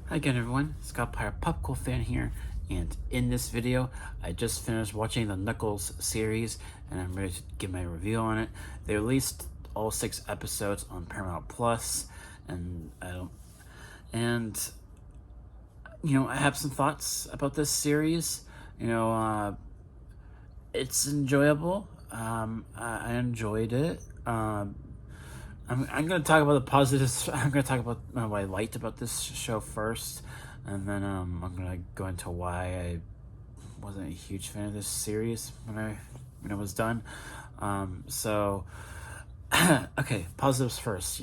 Hi again everyone, Scott Pyre Popcool fan here, and in this video I just finished watching the Knuckles series and I'm ready to give my review on it. They released all 6 episodes on Paramount Plus, and and I have some thoughts about this series. It's enjoyable. I enjoyed it. I'm going to talk about the positives. I'm going to talk about what I liked about this show first, and then I'm going to go into why I wasn't a huge fan of this series when I was done. So, okay, positives first.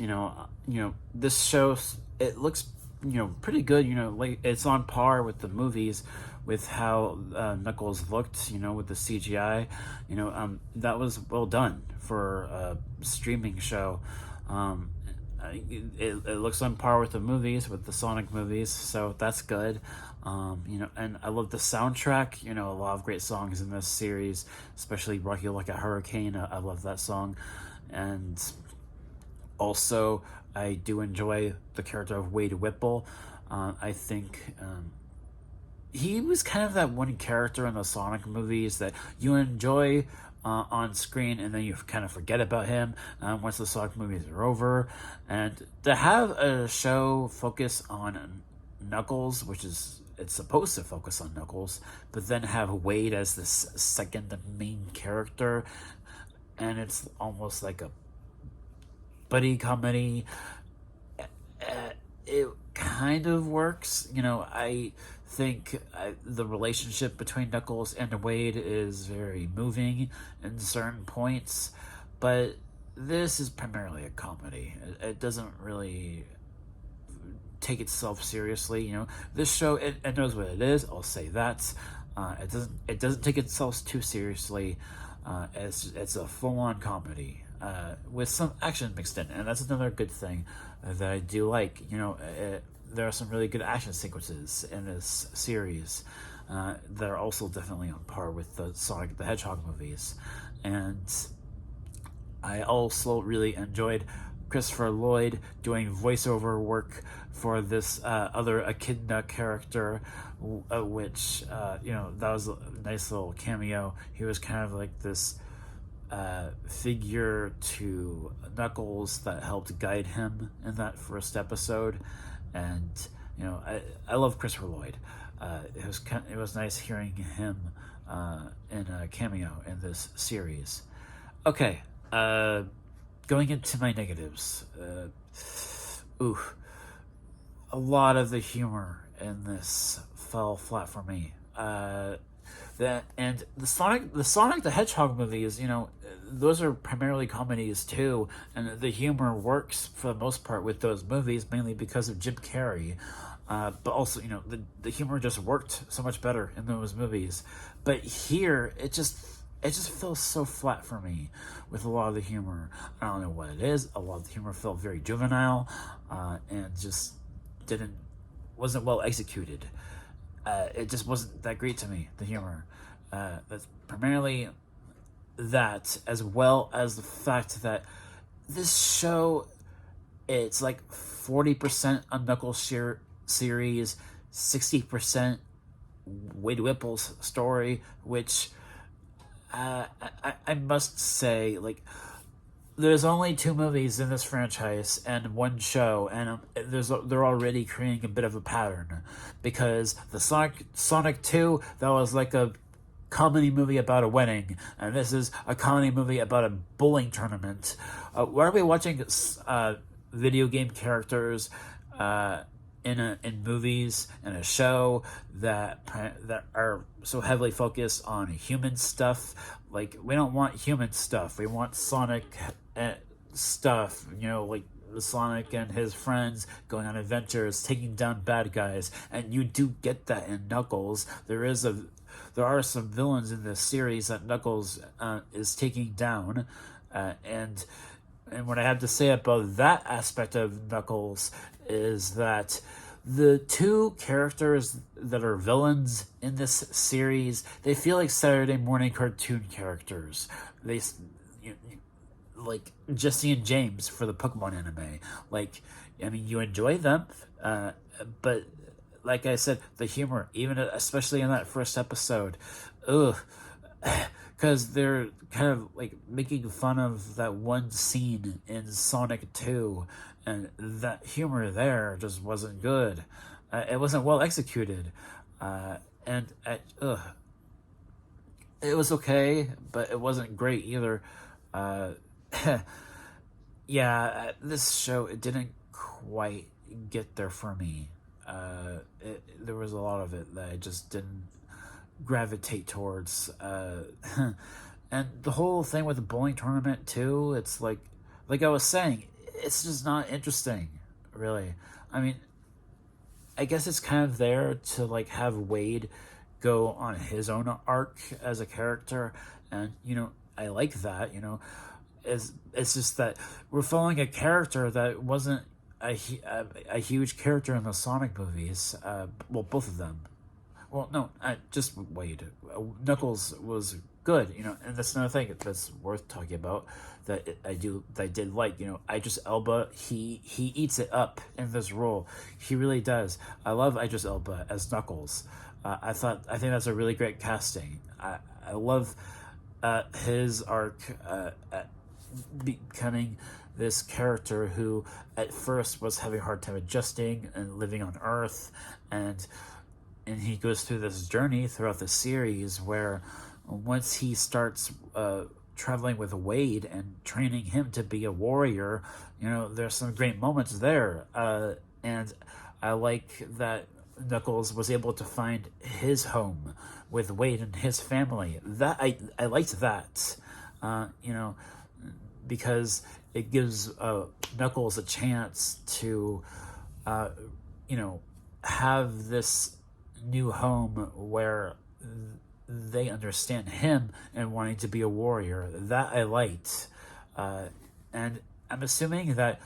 This show, it looks pretty good. Like it's on par with the movies, with how Knuckles looked. With the CGI. That was well done for a streaming show. Um, it looks on par with the movies, with the Sonic movies, so that's good. And I love the soundtrack. A lot of great songs in this series, especially "Rock You Like a Hurricane." I love that song, and also I do enjoy the character of Wade Whipple. I think he was kind of that one character in the Sonic movies that you enjoy on screen, and then you kind of forget about him once the Sonic movies are over. And to have a show focus on Knuckles, which is it's supposed to focus on Knuckles, but then have Wade as this second main character, and it's almost like a buddy comedy. It kind of works. I think the relationship between Knuckles and Wade is very moving in certain points, but this is primarily a comedy. It doesn't really take itself seriously. This show, it knows what it is. I'll say that. It doesn't take itself too seriously. It's a full on comedy with some action mixed in, and that's another good thing that I do like. There are some really good action sequences in this series that are also definitely on par with the Sonic the Hedgehog movies, and I also really enjoyed Christopher Lloyd doing voiceover work for this other Echidna character, which that was a nice little cameo. He was kind of like this figure to Knuckles that helped guide him in that first episode, and I love Christopher Lloyd. It was nice hearing him in a cameo in this series. Okay, going into my negatives. Ooh, a lot of the humor in this fell flat for me. The Sonic the Hedgehog movies, those are primarily comedies too, and the humor works for the most part with those movies, mainly because of Jim Carrey. But also, the humor just worked so much better in those movies. But here, it just feels so flat for me with a lot of the humor. I don't know what it is. A lot of the humor felt very juvenile, and just didn't wasn't well executed. It just wasn't that great to me, the humor. That's primarily that, as well as the fact that this show, it's like 40% a Knuckles series, 60% Wade Whipple's story, which I must say, like, there's only 2 movies in this franchise and 1 show, and they're already creating a bit of a pattern, because the Sonic 2, that was like a comedy movie about a wedding, and this is a comedy movie about a bowling tournament. Why are we watching video game characters in movies and a show that are so heavily focused on human stuff? Like, we don't want human stuff. We want Sonic stuff. Like Sonic and his friends going on adventures, taking down bad guys, and you do get that in Knuckles. There are some villains in this series that Knuckles is taking down, and what I have to say about that aspect of Knuckles is that the 2 characters that are villains in this series, they feel like Saturday morning cartoon characters. They, like Jesse and James for the Pokemon anime. Like, I mean, you enjoy them, but like I said, the humor, even especially in that first episode, ugh, because they're kind of like making fun of that one scene in Sonic 2, and that humor there just wasn't good. It wasn't well executed, and it was okay, but it wasn't great either. Uh, yeah, this show, it didn't quite get there for me. There was a lot of it that I just didn't gravitate towards. And the whole thing with the bowling tournament too, it's like I was saying, it's just not interesting, really. I mean, I guess it's kind of there to like have Wade go on his own arc as a character, and I like that. It's just that we're following a character that wasn't a huge character in the Sonic movies. Well, both of them. Well, no, just Wade. Knuckles was good, and that's another thing that's worth talking about. I did like, Idris Elba. He eats it up in this role. He really does. I love Idris Elba as Knuckles. I think that's a really great casting. I love his arc, becoming this character who at first was having a hard time adjusting and living on Earth, and he goes through this journey throughout the series where once he starts traveling with Wade and training him to be a warrior, there's some great moments there, and I like that Knuckles was able to find his home with Wade and his family. That I liked that, because it gives Knuckles a chance to, have this new home where they understand him and wanting to be a warrior. That I liked, and I'm assuming that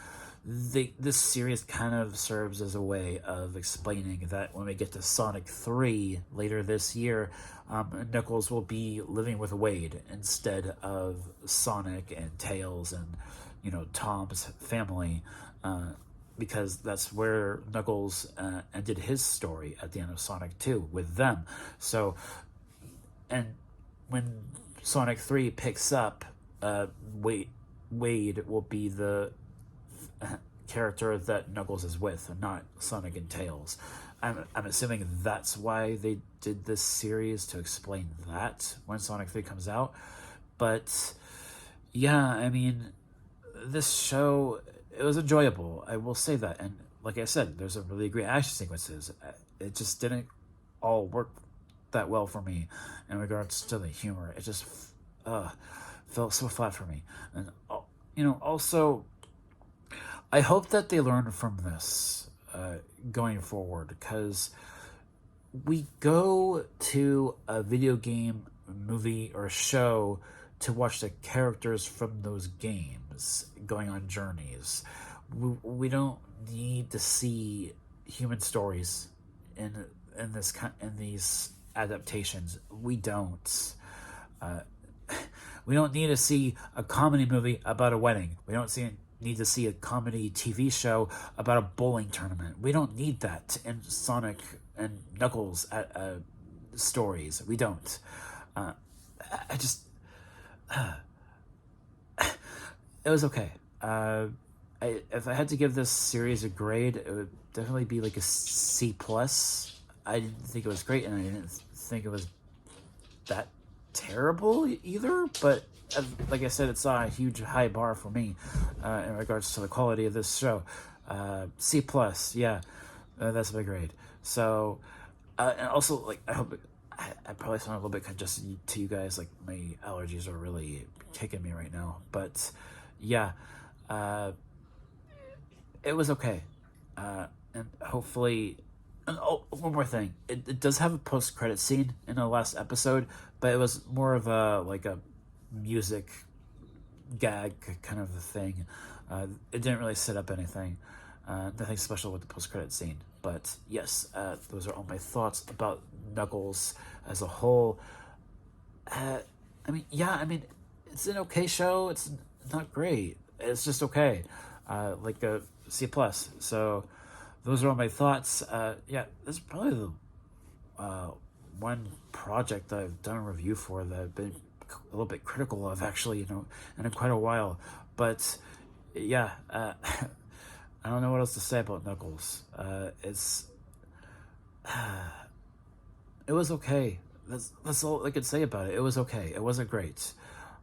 this series kind of serves as a way of explaining that when we get to Sonic 3 later this year, Knuckles will be living with Wade instead of Sonic and Tails and Tom's family, because that's where Knuckles ended his story at the end of Sonic 2 with them. So, and when Sonic 3 picks up, Wade will be the character that Knuckles is with, and not Sonic and Tails. I'm assuming that's why they did this series, to explain that when Sonic 3 comes out. But yeah, I mean, this show, it was enjoyable, I will say that. And like I said, there's some really great action sequences. It just didn't all work that well for me in regards to the humor. It just felt so flat for me. And also, I hope that they learn from this going forward, because we go to a video game, movie, or show to watch the characters from those games going on journeys. We don't need to see human stories in these adaptations. We don't. We don't need to see a comedy movie about a wedding. We don't need to see a comedy TV show about a bowling tournament. We don't need that in Sonic and Knuckles stories. We don't. I just... it was okay. If I had to give this series a grade, it would definitely be like a C+. I didn't think it was great, and I didn't think it was that terrible either, but like I said, it's a huge high bar for me in regards to the quality of this show. C+, yeah, that's my grade. So, and also, like, I hope I probably sound a little bit congested to you guys. Like, my allergies are really kicking me right now. But yeah, it was okay, and hopefully. And one more thing, it does have a post-credit scene in the last episode, but it was more of a music gag kind of a thing. It didn't really set up anything. Nothing special with the post-credit scene. But yes, those are all my thoughts about Knuckles as a whole. I mean, it's an okay show. It's not great. It's just okay. Like a C+. So those are all my thoughts. Yeah, this is probably the uh, one project that I've done a review for that I've been a little bit critical of, actually, and in quite a while. But yeah, I don't know what else to say about Knuckles. It was okay. That's all I could say about it. It was okay. It wasn't great.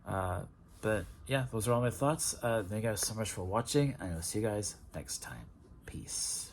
Uh, but yeah, those are all my thoughts. Thank you guys so much for watching, and I'll see you guys next time. Peace.